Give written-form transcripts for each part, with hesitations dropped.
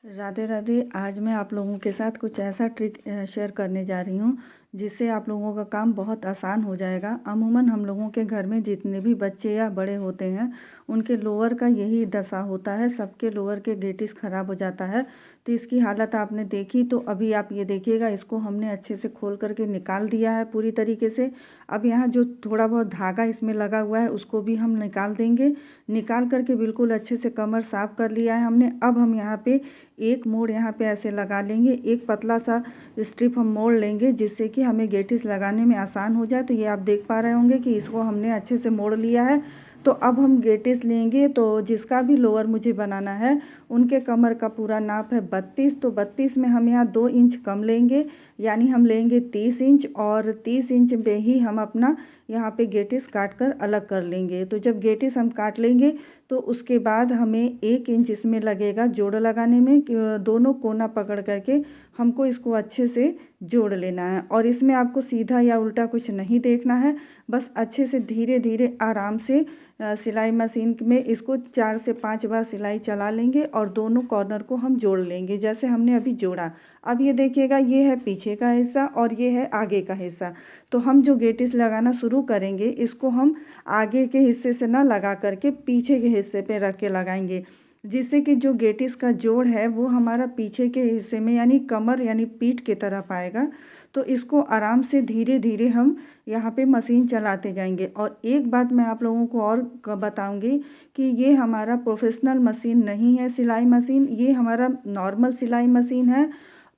राधे राधे। आज मैं आप लोगों के साथ कुछ ऐसा ट्रिक शेयर करने जा रही हूँ जिससे आप लोगों का काम बहुत आसान हो जाएगा। अमूमन हम लोगों के घर में जितने भी बच्चे या बड़े होते हैं उनके लोअर का यही दशा होता है, सबके लोअर के गेटिस ख़राब हो जाता है। तो इसकी हालत आपने देखी, तो अभी आप ये देखिएगा, इसको हमने अच्छे से खोल करके निकाल दिया है पूरी तरीके से। अब यहाँ जो थोड़ा बहुत धागा इसमें लगा हुआ है उसको भी हम निकाल देंगे। निकाल करके बिल्कुल अच्छे से कमर साफ़ कर लिया है हमने। अब हम यहाँ पे एक मोड़ यहाँ पे ऐसे लगा लेंगे, एक पतला सा स्ट्रिप हम मोड़ लेंगे जिससे कि हमें गेटिस लगाने में आसान हो जाए। तो ये आप देख पा रहे होंगे कि इसको हमने अच्छे से मोड़ लिया है। तो अब हम गेटिस लेंगे, तो जिसका भी लोअर मुझे बनाना है उनके कमर का पूरा नाप है 32। तो 32 में हम यहाँ 2 इंच कम लेंगे, यानी हम लेंगे 30 इंच, और 30 इंच में ही हम अपना यहाँ पे गेटिस काट कर अलग कर लेंगे। तो जब गेटिस हम काट लेंगे तो उसके बाद हमें 1 इंच इसमें लगेगा जोड़ लगाने में। दोनों कोना पकड़ करके हमको इसको अच्छे से जोड़ लेना है, और इसमें आपको सीधा या उल्टा कुछ नहीं देखना है, बस अच्छे से धीरे धीरे आराम से सिलाई मशीन में इसको 4 से 5 बार सिलाई चला लेंगे और दोनों कॉर्नर को हम जोड़ लेंगे जैसे हमने अभी जोड़ा। अब ये देखिएगा, ये है पीछे का हिस्सा और ये है आगे का हिस्सा। तो हम जो गेटिस लगाना शुरू करेंगे इसको हम आगे के हिस्से से ना लगा करके पीछे के हिस्से पे रख के लगाएंगे, जिससे कि जो गेटिस का जोड़ है वो हमारा पीछे के हिस्से में यानी कमर यानी पीठ की तरफ आएगा। तो इसको आराम से धीरे धीरे हम यहाँ पे मशीन चलाते जाएंगे। और एक बात मैं आप लोगों को और बताऊंगी कि ये हमारा प्रोफेशनल मशीन नहीं है सिलाई मशीन, ये हमारा नॉर्मल सिलाई मशीन है।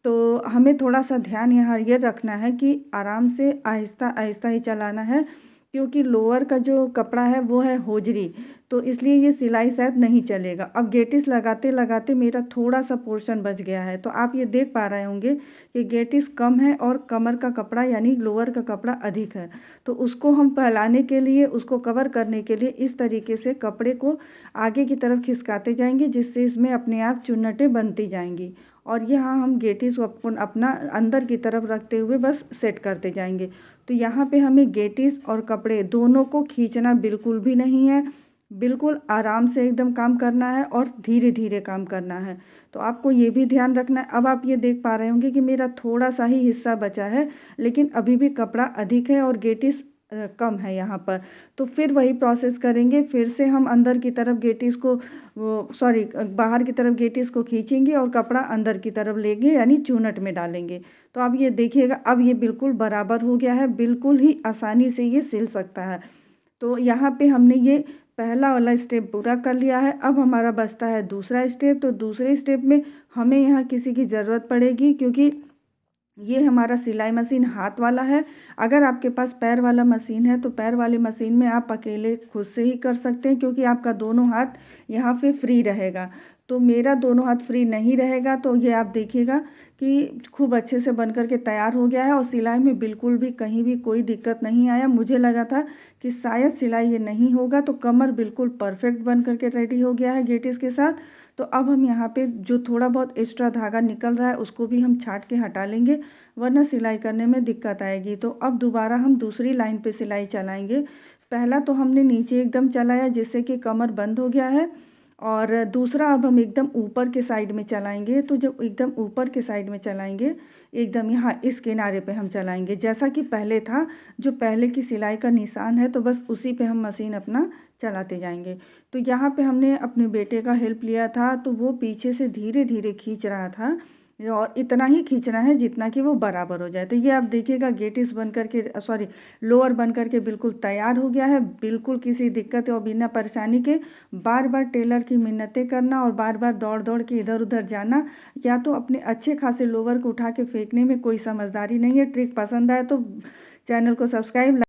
तो हमें थोड़ा सा ध्यान यहाँ ये रखना है कि आराम से आहिस्ता आहिस्ता ही चलाना है, क्योंकि लोअर का जो कपड़ा है वो है होजरी, तो इसलिए ये सिलाई शायद नहीं चलेगा। अब गेटिस लगाते लगाते मेरा थोड़ा सा पोर्शन बच गया है, तो आप ये देख पा रहे होंगे कि गेटिस कम है और कमर का कपड़ा यानी लोअर का कपड़ा अधिक है। तो उसको हम फैलाने के लिए, उसको कवर करने के लिए इस तरीके से कपड़े को आगे की तरफ खिसकाते जाएंगे, जिससे इसमें अपने आप चुन्नटें बनती जाएंगी। और यहाँ हम गेटिस को अपना अंदर की तरफ रखते हुए बस सेट करते जाएंगे। तो यहाँ पे हमें गेटिस और कपड़े दोनों को खींचना बिल्कुल भी नहीं है, बिल्कुल आराम से एकदम काम करना है और धीरे धीरे काम करना है। तो आपको ये भी ध्यान रखना है। अब आप ये देख पा रहे होंगे कि मेरा थोड़ा सा ही हिस्सा बचा है, लेकिन अभी भी कपड़ा अधिक है और गेटिस कम है यहाँ पर। तो फिर वही प्रोसेस करेंगे, फिर से हम अंदर की तरफ गेटिस को बाहर की तरफ गेटिस को खींचेंगे और कपड़ा अंदर की तरफ लेंगे यानी चूनट में डालेंगे। तो अब ये देखिएगा, अब ये बिल्कुल बराबर हो गया है, बिल्कुल ही आसानी से ये सिल सकता है। तो यहाँ पे हमने ये पहला वाला स्टेप पूरा कर लिया है। अब हमारा बचता है दूसरा स्टेप। तो दूसरे स्टेप में हमें यहाँ किसी की ज़रूरत पड़ेगी, क्योंकि ये हमारा सिलाई मशीन हाथ वाला है। अगर आपके पास पैर वाला मशीन है तो पैर वाली मशीन में आप अकेले खुद से ही कर सकते हैं, क्योंकि आपका दोनों हाथ यहाँ पे फ्री रहेगा। तो मेरा दोनों हाथ फ्री नहीं रहेगा, तो ये आप देखिएगा कि खूब अच्छे से बन करके तैयार हो गया है और सिलाई में बिल्कुल भी कहीं भी कोई दिक्कत नहीं आया। मुझे लगा था कि शायद सिलाई ये नहीं होगा, तो कमर बिल्कुल परफेक्ट बन करके रेडी हो गया है गेटिस के साथ। तो अब हम यहाँ पे जो थोड़ा बहुत एक्स्ट्रा धागा निकल रहा है उसको भी हम छाट के हटा लेंगे, वरना सिलाई करने में दिक्कत आएगी। तो अब दोबारा हम दूसरी लाइन पे सिलाई चलाएंगे। पहला तो हमने नीचे एकदम चलाया जिससे कि कमर बंद हो गया है, और दूसरा अब हम एकदम ऊपर के साइड में चलाएंगे। तो जब एकदम ऊपर के साइड में चलाएंगे, एकदम यहाँ इस किनारे पे हम चलाएंगे जैसा कि पहले था, जो पहले की सिलाई का निशान है, तो बस उसी पे हम मशीन अपना चलाते जाएंगे। तो यहाँ पे हमने अपने बेटे का हेल्प लिया था, तो वो पीछे से धीरे धीरे खींच रहा था, और इतना ही खींचना है जितना कि वो बराबर हो जाए। तो ये आप देखिएगा, गेटिस बन करके लोअर बन करके बिल्कुल तैयार हो गया है, बिल्कुल किसी दिक्कत और बिना परेशानी के। बार बार टेलर की मिन्नतें करना और बार बार दौड़ दौड़ के इधर उधर जाना, या तो अपने अच्छे खासे लोअर को उठा के फेंकने में कोई समझदारी नहीं है। ट्रिक पसंद आए तो चैनल को सब्सक्राइब